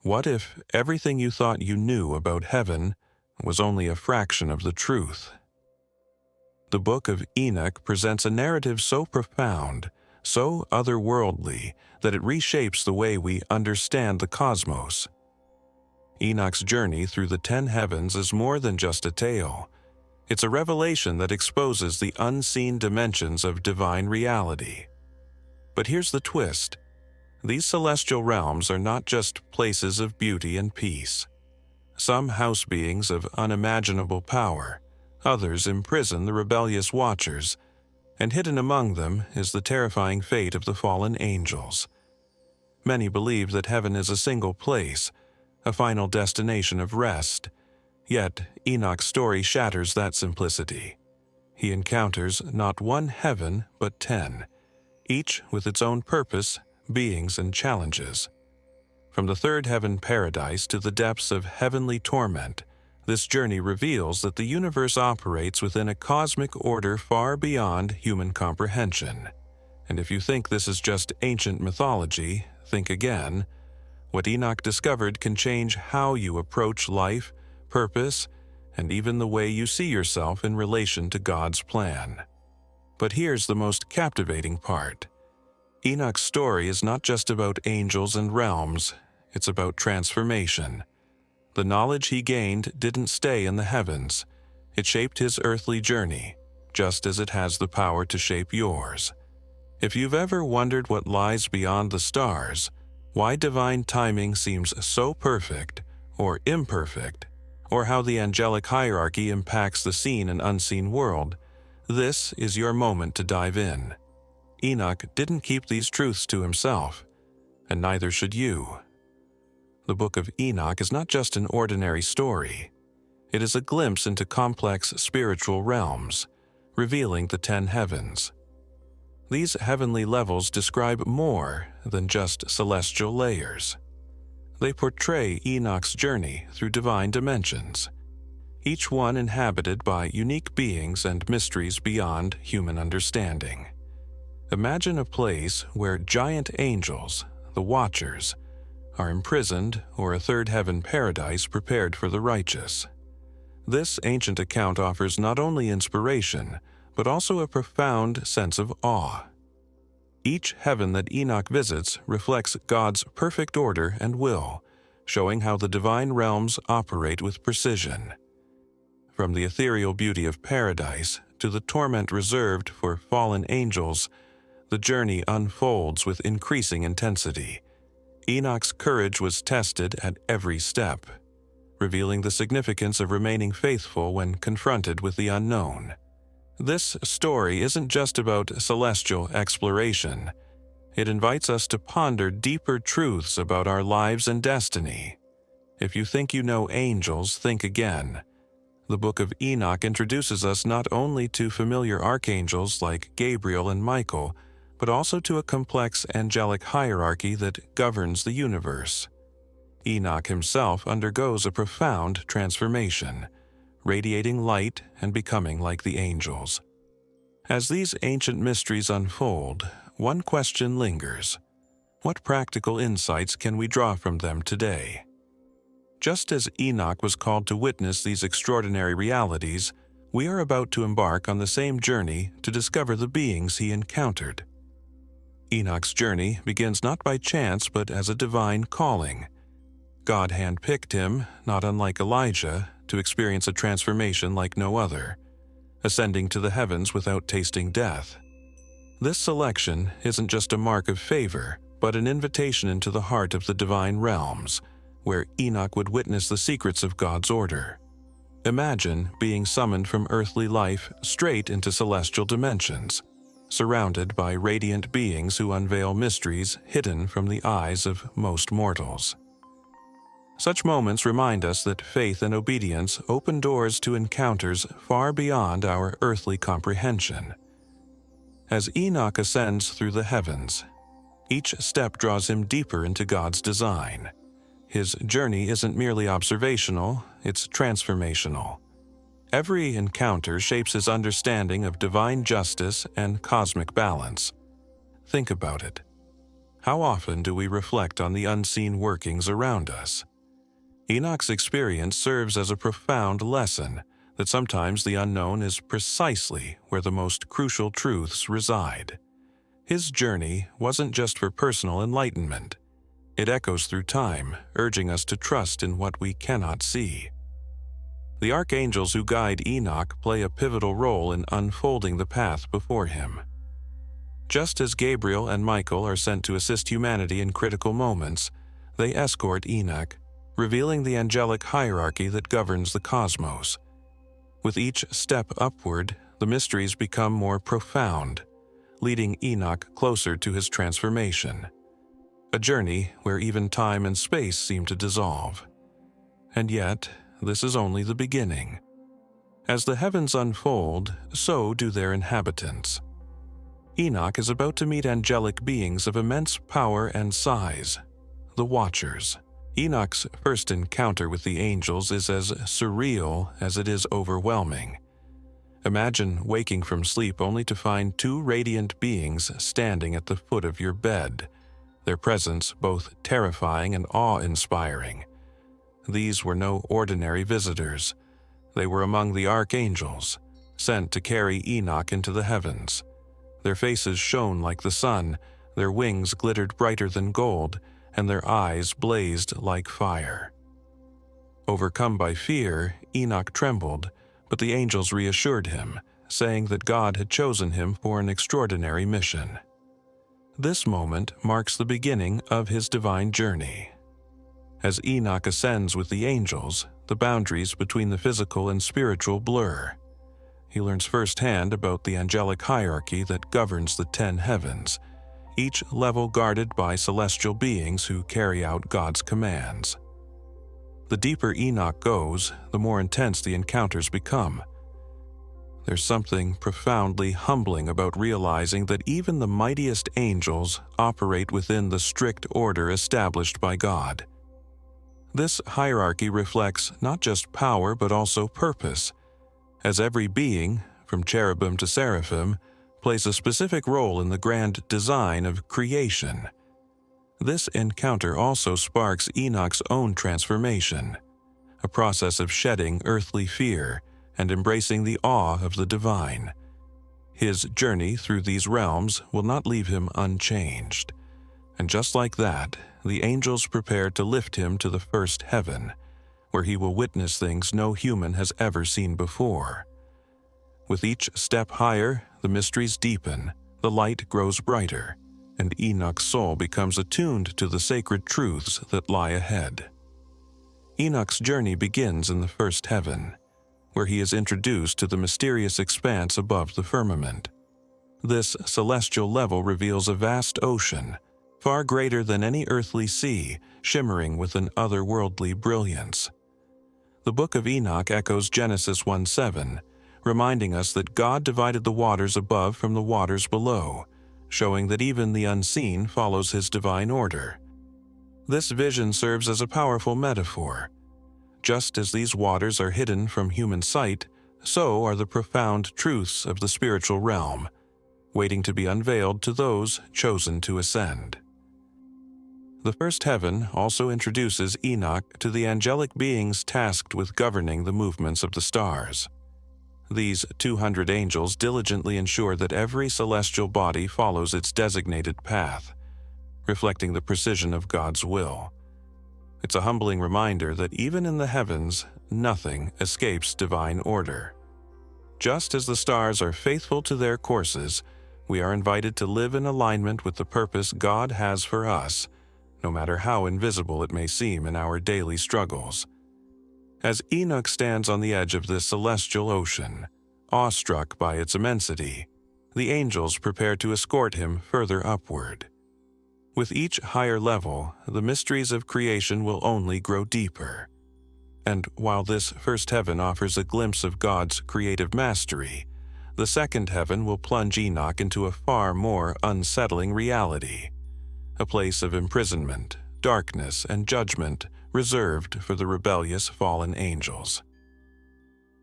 What if everything you thought you knew about heaven was only a fraction of the truth? The book of Enoch presents a narrative so profound, so otherworldly, that it reshapes the way we understand the cosmos. Enoch's journey through the 10 heavens is more than just a tale. It's a revelation that exposes the unseen dimensions of divine reality. But here's the twist. These celestial realms are not just places of beauty and peace. Some house beings of unimaginable power, others imprison the rebellious watchers, and hidden among them is the terrifying fate of the fallen angels. Many believe that heaven is a single place, a final destination of rest. Yet Enoch's story shatters that simplicity. He encounters not one heaven, but 10, each with its own purpose, beings, and challenges. From the third heaven paradise to the depths of heavenly torment, this journey reveals that the universe operates within a cosmic order far beyond human comprehension. And if you think this is just ancient mythology, think again. What Enoch discovered can change how you approach life, purpose, and even the way you see yourself in relation to God's plan. But here's the most captivating part. Enoch's story is not just about angels and realms, it's about transformation. The knowledge he gained didn't stay in the heavens. It shaped his earthly journey, just as it has the power to shape yours. If you've ever wondered what lies beyond the stars, why divine timing seems so perfect or imperfect, or how the angelic hierarchy impacts the seen and unseen world, this is your moment to dive in. Enoch didn't keep these truths to himself, and neither should you. The book of Enoch is not just an ordinary story. It is a glimpse into complex spiritual realms, revealing the 10 heavens. These heavenly levels describe more than just celestial layers. They portray Enoch's journey through divine dimensions, each one inhabited by unique beings and mysteries beyond human understanding. Imagine a place where giant angels, the Watchers, are imprisoned, or a third heaven paradise prepared for the righteous. This ancient account offers not only inspiration, but also a profound sense of awe. Each heaven that Enoch visits reflects God's perfect order and will, showing how the divine realms operate with precision. From the ethereal beauty of paradise to the torment reserved for fallen angels, the journey unfolds with increasing intensity. Enoch's courage was tested at every step, revealing the significance of remaining faithful when confronted with the unknown. This story isn't just about celestial exploration. It invites us to ponder deeper truths about our lives and destiny. If you think you know angels, think again. The book of Enoch introduces us not only to familiar archangels like Gabriel and Michael, but also to a complex angelic hierarchy that governs the universe. Enoch himself undergoes a profound transformation, radiating light and becoming like the angels. As these ancient mysteries unfold, one question lingers. What practical insights can we draw from them today? Just as Enoch was called to witness these extraordinary realities, we are about to embark on the same journey to discover the beings he encountered. Enoch's journey begins not by chance but as a divine calling. God handpicked him, not unlike Elijah, to experience a transformation like no other, ascending to the heavens without tasting death. This selection isn't just a mark of favor, but an invitation into the heart of the divine realms, where Enoch would witness the secrets of God's order. Imagine being summoned from earthly life straight into celestial dimensions, surrounded by radiant beings who unveil mysteries hidden from the eyes of most mortals. Such moments remind us that faith and obedience open doors to encounters far beyond our earthly comprehension. As Enoch ascends through the heavens, each step draws him deeper into God's design. His journey isn't merely observational, it's transformational. Every encounter shapes his understanding of divine justice and cosmic balance. Think about it. How often do we reflect on the unseen workings around us? Enoch's experience serves as a profound lesson that sometimes the unknown is precisely where the most crucial truths reside. His journey wasn't just for personal enlightenment. It echoes through time, urging us to trust in what we cannot see. The archangels who guide Enoch play a pivotal role in unfolding the path before him. Just as Gabriel and Michael are sent to assist humanity in critical moments, they escort Enoch, revealing the angelic hierarchy that governs the cosmos. With each step upward, the mysteries become more profound, leading Enoch closer to his transformation. A journey where even time and space seem to dissolve. And yet, this is only the beginning. As the heavens unfold, so do their inhabitants. Enoch is about to meet angelic beings of immense power and size, the Watchers. Enoch's first encounter with the angels is as surreal as it is overwhelming. Imagine waking from sleep only to find two radiant beings standing at the foot of your bed, their presence both terrifying and awe-inspiring. These were no ordinary visitors. They were among the archangels, sent to carry Enoch into the heavens. Their faces shone like the sun, their wings glittered brighter than gold, and their eyes blazed like fire. Overcome by fear, Enoch trembled, but the angels reassured him, saying that God had chosen him for an extraordinary mission. This moment marks the beginning of his divine journey. As Enoch ascends with the angels, the boundaries between the physical and spiritual blur. He learns firsthand about the angelic hierarchy that governs the 10 heavens, each level guarded by celestial beings who carry out God's commands. The deeper Enoch goes, the more intense the encounters become. There's something profoundly humbling about realizing that even the mightiest angels operate within the strict order established by God. This hierarchy reflects not just power but also purpose, as every being, from cherubim to seraphim, plays a specific role in the grand design of creation. This encounter also sparks Enoch's own transformation, a process of shedding earthly fear and embracing the awe of the divine. His journey through these realms will not leave him unchanged. And just like that, the angels prepare to lift him to the first heaven, where he will witness things no human has ever seen before. With each step higher, the mysteries deepen, the light grows brighter, and Enoch's soul becomes attuned to the sacred truths that lie ahead. Enoch's journey begins in the first heaven, where he is introduced to the mysterious expanse above the firmament. This celestial level reveals a vast ocean, far greater than any earthly sea, shimmering with an otherworldly brilliance. The book of Enoch echoes Genesis 1:7, reminding us that God divided the waters above from the waters below, showing that even the unseen follows his divine order. This vision serves as a powerful metaphor. Just as these waters are hidden from human sight, so are the profound truths of the spiritual realm, waiting to be unveiled to those chosen to ascend. The first heaven also introduces Enoch to the angelic beings tasked with governing the movements of the stars. These 200 angels diligently ensure that every celestial body follows its designated path, reflecting the precision of God's will. It's a humbling reminder that even in the heavens, nothing escapes divine order. Just as the stars are faithful to their courses, we are invited to live in alignment with the purpose God has for us, no matter how invisible it may seem in our daily struggles. As Enoch stands on the edge of this celestial ocean, awestruck by its immensity, the angels prepare to escort him further upward. With each higher level, the mysteries of creation will only grow deeper. And while this first heaven offers a glimpse of God's creative mastery, the second heaven will plunge Enoch into a far more unsettling reality, a place of imprisonment, darkness, and judgment reserved for the rebellious fallen angels.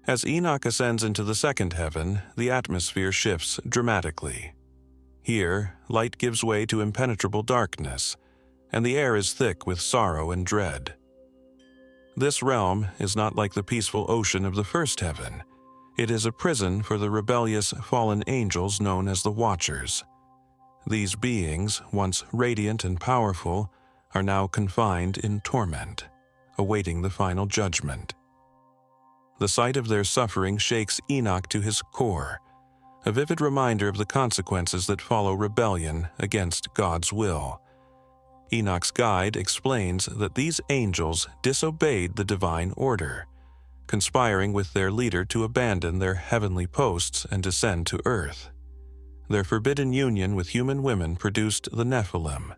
As Enoch ascends into the second heaven, the atmosphere shifts dramatically. Here, light gives way to impenetrable darkness, and the air is thick with sorrow and dread. This realm is not like the peaceful ocean of the first heaven. It is a prison for the rebellious fallen angels known as the Watchers. These beings, once radiant and powerful, are now confined in torment, awaiting the final judgment. The sight of their suffering shakes Enoch to his core, a vivid reminder of the consequences that follow rebellion against God's will. Enoch's guide explains that these angels disobeyed the divine order, conspiring with their leader to abandon their heavenly posts and descend to earth. Their forbidden union with human women produced the Nephilim,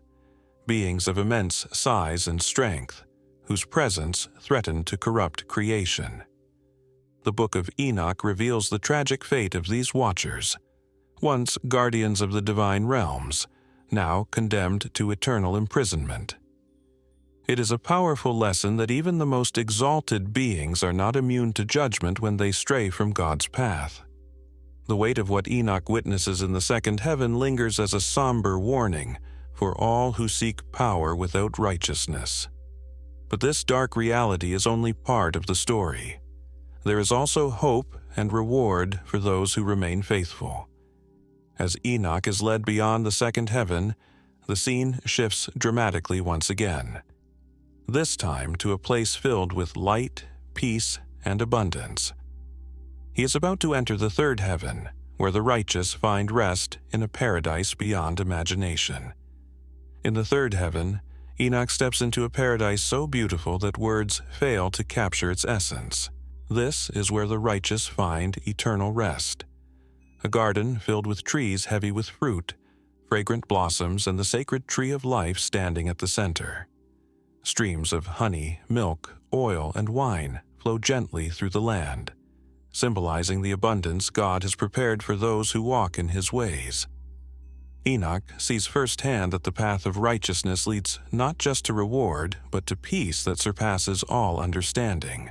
beings of immense size and strength, whose presence threatened to corrupt creation. The Book of Enoch reveals the tragic fate of these Watchers, once guardians of the divine realms, now condemned to eternal imprisonment. It is a powerful lesson that even the most exalted beings are not immune to judgment when they stray from God's path. The weight of what Enoch witnesses in the second heaven lingers as a somber warning for all who seek power without righteousness. But this dark reality is only part of the story. There is also hope and reward for those who remain faithful. As Enoch is led beyond the second heaven, the scene shifts dramatically once again, this time to a place filled with light, peace, and abundance. He is about to enter the third heaven, where the righteous find rest in a paradise beyond imagination. In the third heaven, Enoch steps into a paradise so beautiful that words fail to capture its essence. This is where the righteous find eternal rest. A garden filled with trees heavy with fruit, fragrant blossoms, and the sacred tree of life standing at the center. Streams of honey, milk, oil, and wine flow gently through the land, symbolizing the abundance God has prepared for those who walk in His ways. Enoch sees firsthand that the path of righteousness leads not just to reward, but to peace that surpasses all understanding.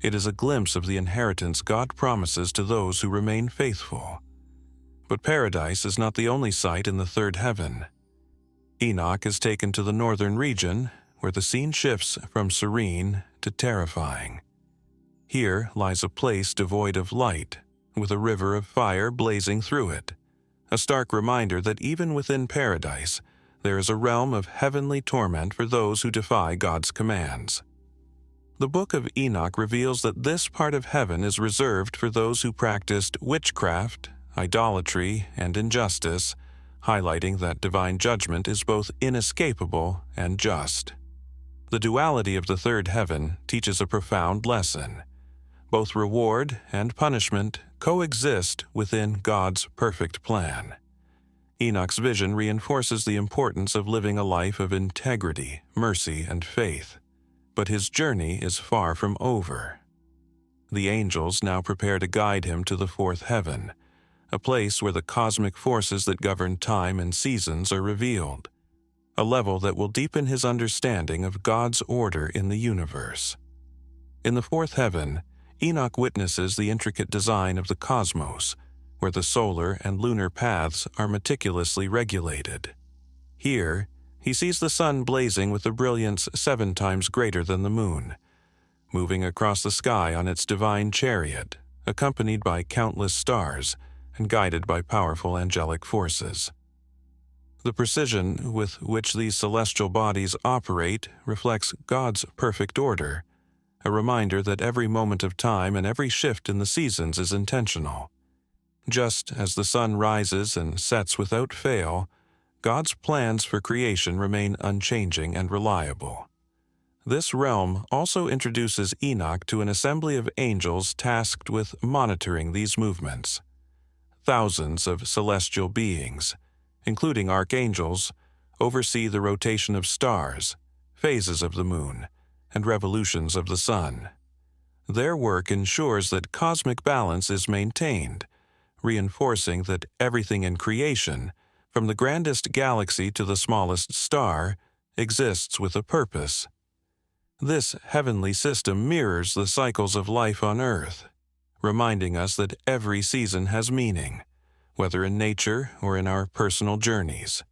It is a glimpse of the inheritance God promises to those who remain faithful. But paradise is not the only sight in the third heaven. Enoch is taken to the northern region, where the scene shifts from serene to terrifying. Here lies a place devoid of light, with a river of fire blazing through it, a stark reminder that even within paradise, there is a realm of heavenly torment for those who defy God's commands. The Book of Enoch reveals that this part of heaven is reserved for those who practiced witchcraft, idolatry, and injustice, highlighting that divine judgment is both inescapable and just. The duality of the third heaven teaches a profound lesson. Both reward and punishment coexist within God's perfect plan. Enoch's vision reinforces the importance of living a life of integrity, mercy, and faith. But his journey is far from over. The angels now prepare to guide him to the fourth heaven, a place where the cosmic forces that govern time and seasons are revealed, a level that will deepen his understanding of God's order in the universe. In the fourth heaven, Enoch witnesses the intricate design of the cosmos, where the solar and lunar paths are meticulously regulated. Here, he sees the sun blazing with a brilliance 7 times greater than the moon, moving across the sky on its divine chariot, accompanied by countless stars and guided by powerful angelic forces. The precision with which these celestial bodies operate reflects God's perfect order, a reminder that every moment of time and every shift in the seasons is intentional. Just as the sun rises and sets without fail, God's plans for creation remain unchanging and reliable. This realm also introduces Enoch to an assembly of angels tasked with monitoring these movements. Thousands of celestial beings, including archangels, oversee the rotation of stars, phases of the moon, and revolutions of the sun. Their work ensures that cosmic balance is maintained, reinforcing that everything in creation, from the grandest galaxy to the smallest star, exists with a purpose. This heavenly system mirrors the cycles of life on Earth, reminding us that every season has meaning, whether in nature or in our personal journeys.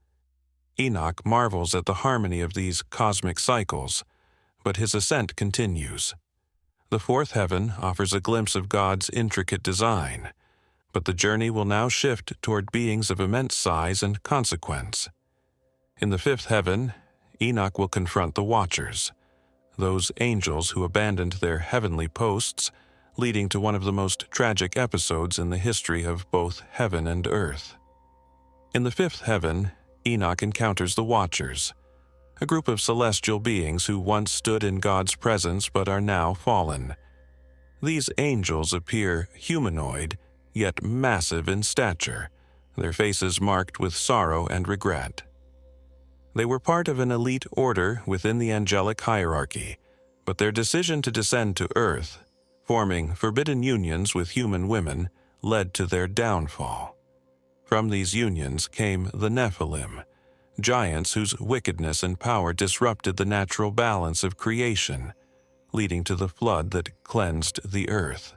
Enoch marvels at the harmony of these cosmic cycles, but his ascent continues. The fourth heaven offers a glimpse of God's intricate design, but the journey will now shift toward beings of immense size and consequence. In the fifth heaven, Enoch will confront the Watchers, those angels who abandoned their heavenly posts, leading to one of the most tragic episodes in the history of both heaven and earth. In the fifth heaven, Enoch encounters the Watchers, a group of celestial beings who once stood in God's presence but are now fallen. These angels appear humanoid, yet massive in stature, their faces marked with sorrow and regret. They were part of an elite order within the angelic hierarchy, but their decision to descend to earth, forming forbidden unions with human women, led to their downfall. From these unions came the Nephilim, giants whose wickedness and power disrupted the natural balance of creation, leading to the flood that cleansed the earth.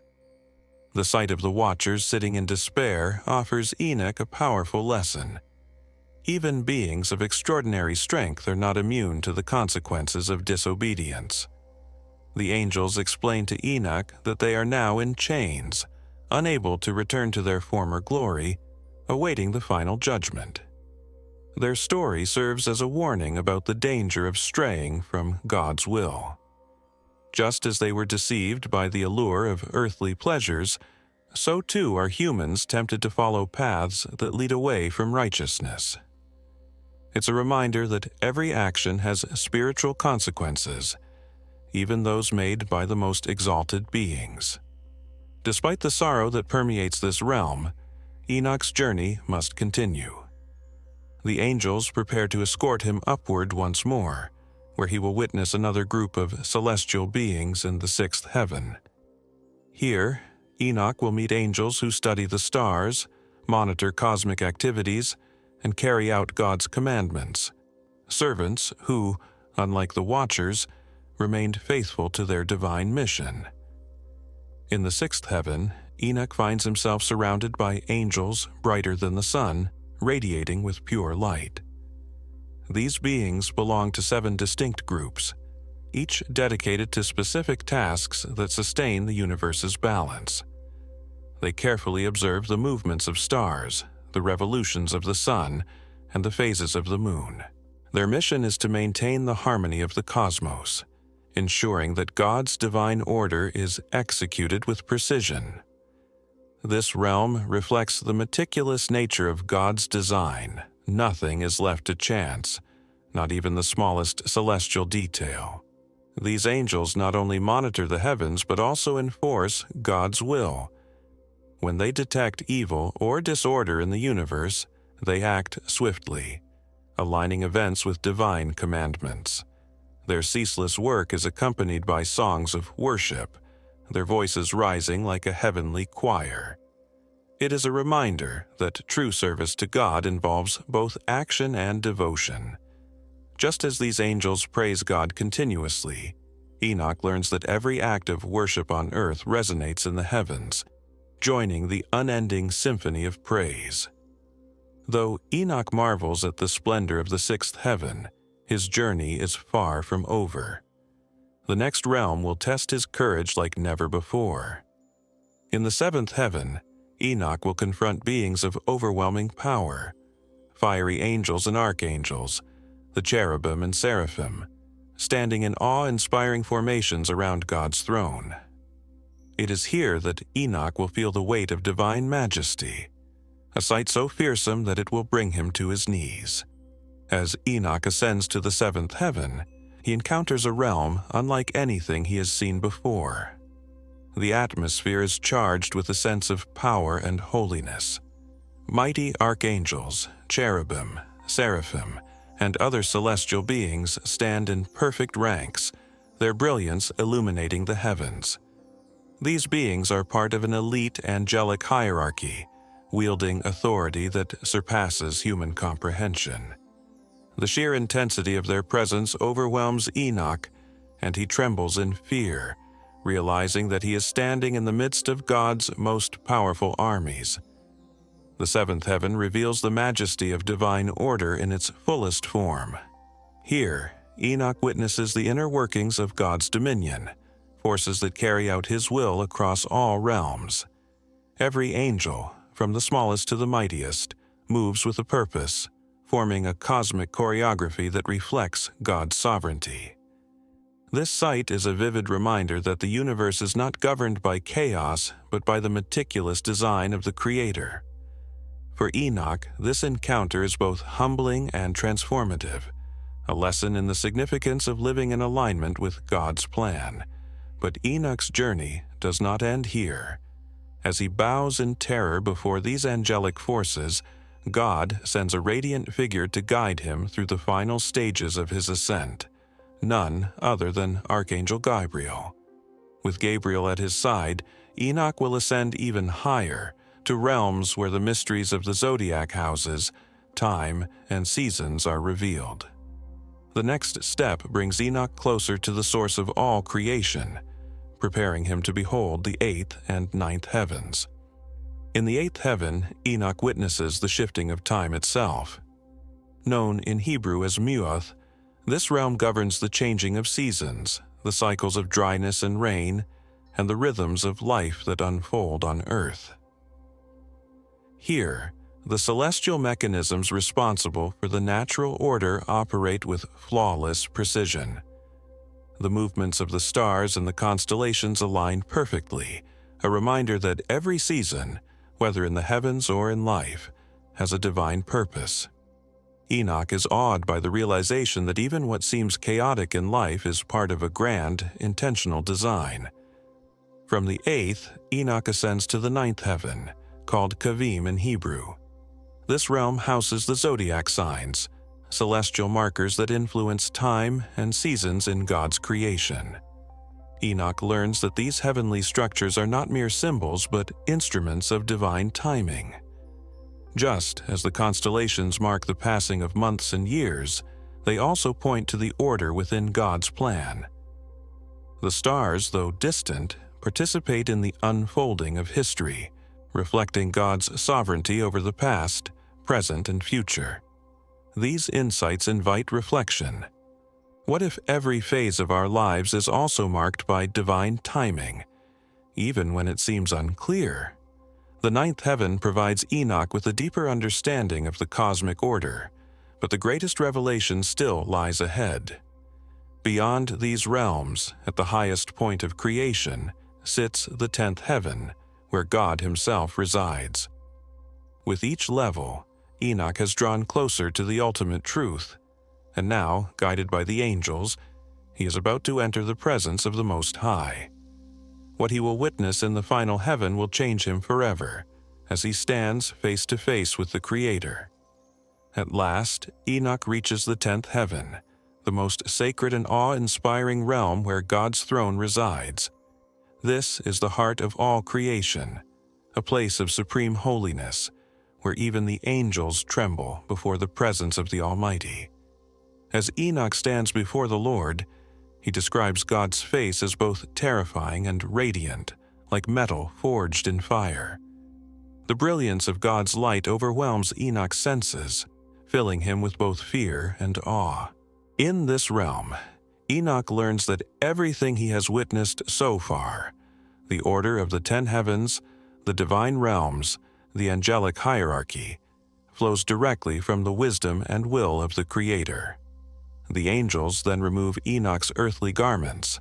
The sight of the Watchers sitting in despair offers Enoch a powerful lesson. Even beings of extraordinary strength are not immune to the consequences of disobedience. The angels explain to Enoch that they are now in chains, unable to return to their former glory, awaiting the final judgment. Their story serves as a warning about the danger of straying from God's will. Just as they were deceived by the allure of earthly pleasures, so too are humans tempted to follow paths that lead away from righteousness. It's a reminder that every action has spiritual consequences, even those made by the most exalted beings. Despite the sorrow that permeates this realm, Enoch's journey must continue. The angels prepare to escort him upward once more, where he will witness another group of celestial beings in the sixth heaven. Here, Enoch will meet angels who study the stars, monitor cosmic activities, and carry out God's commandments, servants who, unlike the Watchers, remained faithful to their divine mission. In the sixth heaven, Enoch finds himself surrounded by angels brighter than the sun, radiating with pure light. These beings belong to 7 distinct groups, each dedicated to specific tasks that sustain the universe's balance. They carefully observe the movements of stars, the revolutions of the sun, and the phases of the moon. Their mission is to maintain the harmony of the cosmos, ensuring that God's divine order is executed with precision. This realm reflects the meticulous nature of God's design. Nothing is left to chance, not even the smallest celestial detail. These angels not only monitor the heavens but also enforce God's will. When they detect evil or disorder in the universe, they act swiftly, aligning events with divine commandments. Their ceaseless work is accompanied by songs of worship, their voices rising like a heavenly choir. It is a reminder that true service to God involves both action and devotion. Just as these angels praise God continuously, Enoch learns that every act of worship on earth resonates in the heavens, joining the unending symphony of praise. Though Enoch marvels at the splendor of the sixth heaven, his journey is far from over. The next realm will test his courage like never before. In the seventh heaven, Enoch will confront beings of overwhelming power, fiery angels and archangels, the cherubim and seraphim, standing in awe-inspiring formations around God's throne. It is here that Enoch will feel the weight of divine majesty, a sight so fearsome that it will bring him to his knees. As Enoch ascends to the seventh heaven, he encounters a realm unlike anything he has seen before. The atmosphere is charged with a sense of power and holiness. Mighty archangels, cherubim, seraphim, and other celestial beings stand in perfect ranks, their brilliance illuminating the heavens. These beings are part of an elite angelic hierarchy, wielding authority that surpasses human comprehension. The sheer intensity of their presence overwhelms Enoch, and he trembles in fear, realizing that he is standing in the midst of God's most powerful armies. The seventh heaven reveals the majesty of divine order in its fullest form. Here, Enoch witnesses the inner workings of God's dominion, forces that carry out His will across all realms. Every angel, from the smallest to the mightiest, moves with a purpose, forming a cosmic choreography that reflects God's sovereignty. This sight is a vivid reminder that the universe is not governed by chaos, but by the meticulous design of the Creator. For Enoch, this encounter is both humbling and transformative, a lesson in the significance of living in alignment with God's plan. But Enoch's journey does not end here. As he bows in terror before these angelic forces, God sends a radiant figure to guide him through the final stages of his ascent, none other than Archangel Gabriel. With Gabriel at his side, Enoch will ascend even higher, to realms where the mysteries of the zodiac houses, time, and seasons are revealed. The next step brings Enoch closer to the source of all creation, preparing him to behold the eighth and ninth heavens. In the eighth heaven, Enoch witnesses the shifting of time itself. Known in Hebrew as Mu'ath, this realm governs the changing of seasons, the cycles of dryness and rain, and the rhythms of life that unfold on earth. Here, the celestial mechanisms responsible for the natural order operate with flawless precision. The movements of the stars and the constellations align perfectly, a reminder that every season, whether in the heavens or in life, has a divine purpose. Enoch is awed by the realization that even what seems chaotic in life is part of a grand, intentional design. From the eighth, Enoch ascends to the ninth heaven, called Kavim in Hebrew. This realm houses the zodiac signs, celestial markers that influence time and seasons in God's creation. Enoch learns that these heavenly structures are not mere symbols but instruments of divine timing. Just as the constellations mark the passing of months and years, they also point to the order within God's plan. The stars, though distant, participate in the unfolding of history, reflecting God's sovereignty over the past, present, and future. These insights invite reflection. What if every phase of our lives is also marked by divine timing, even when it seems unclear? The ninth heaven provides Enoch with a deeper understanding of the cosmic order, but the greatest revelation still lies ahead. Beyond these realms, at the highest point of creation, sits the 10th heaven, where God Himself resides. With each level, Enoch has drawn closer to the ultimate truth, and now, guided by the angels, he is about to enter the presence of the Most High. What he will witness in the final heaven will change him forever, as he stands face to face with the Creator. At last, Enoch reaches the 10th heaven, the most sacred and awe-inspiring realm where God's throne resides. This is the heart of all creation, a place of supreme holiness, where even the angels tremble before the presence of the Almighty. As Enoch stands before the Lord, he describes God's face as both terrifying and radiant, like metal forged in fire. The brilliance of God's light overwhelms Enoch's senses, filling him with both fear and awe. In this realm, Enoch learns that everything he has witnessed so far, the order of the 10 heavens, the divine realms, the angelic hierarchy, flows directly from the wisdom and will of the Creator. The angels then remove Enoch's earthly garments,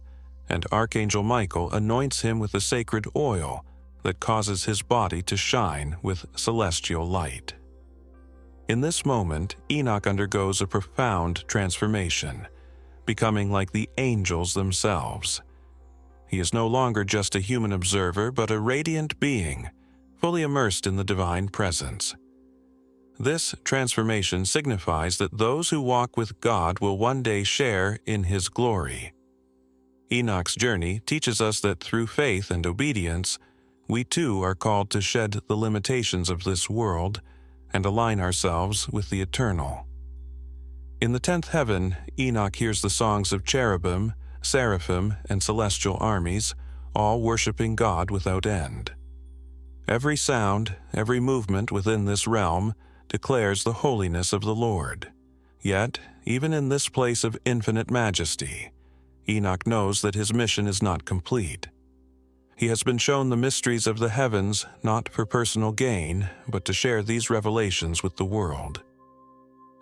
and Archangel Michael anoints him with a sacred oil that causes his body to shine with celestial light. In this moment, Enoch undergoes a profound transformation, becoming like the angels themselves. He is no longer just a human observer, but a radiant being, fully immersed in the divine presence. This transformation signifies that those who walk with God will one day share in His glory. Enoch's journey teaches us that through faith and obedience, we too are called to shed the limitations of this world and align ourselves with the eternal. In the 10th heaven, Enoch hears the songs of cherubim, seraphim, and celestial armies, all worshiping God without end. Every sound, every movement within this realm declares the holiness of the Lord. Yet, even in this place of infinite majesty, Enoch knows that his mission is not complete. He has been shown the mysteries of the heavens not for personal gain, but to share these revelations with the world.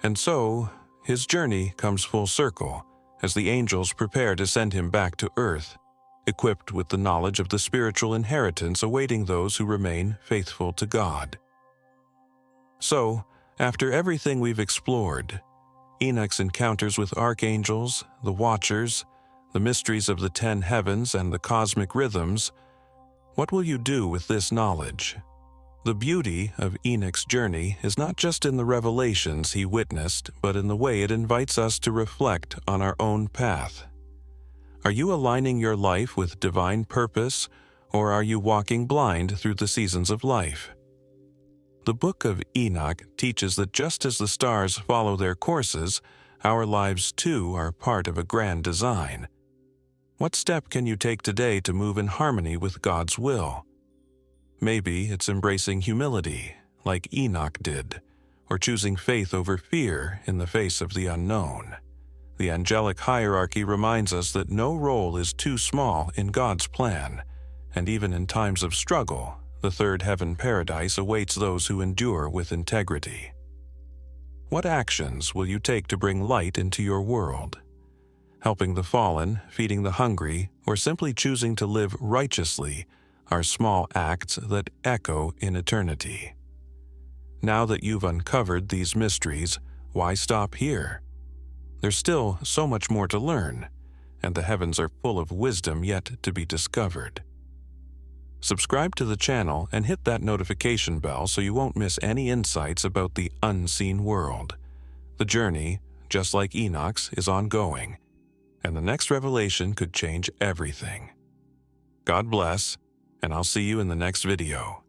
And so, his journey comes full circle as the angels prepare to send him back to earth, equipped with the knowledge of the spiritual inheritance awaiting those who remain faithful to God. So, after everything we've explored, Enoch's encounters with archangels, the Watchers, the mysteries of the 10 heavens and the cosmic rhythms, what will you do with this knowledge? The beauty of Enoch's journey is not just in the revelations he witnessed, but in the way it invites us to reflect on our own path. Are you aligning your life with divine purpose, or are you walking blind through the seasons of life? The book of Enoch teaches that just as the stars follow their courses, our lives too are part of a grand design. What step can you take today to move in harmony with God's will? Maybe it's embracing humility, like Enoch did, or choosing faith over fear in the face of the unknown. The angelic hierarchy reminds us that no role is too small in God's plan, and even in times of struggle, the third heaven paradise awaits those who endure with integrity. What actions will you take to bring light into your world? Helping the fallen, feeding the hungry, or simply choosing to live righteously are small acts that echo in eternity. Now that you've uncovered these mysteries, why stop here? There's still so much more to learn, and the heavens are full of wisdom yet to be discovered. Subscribe to the channel and hit that notification bell so you won't miss any insights about the unseen world. The journey, just like Enoch's, is ongoing, and the next revelation could change everything. God bless, and I'll see you in the next video.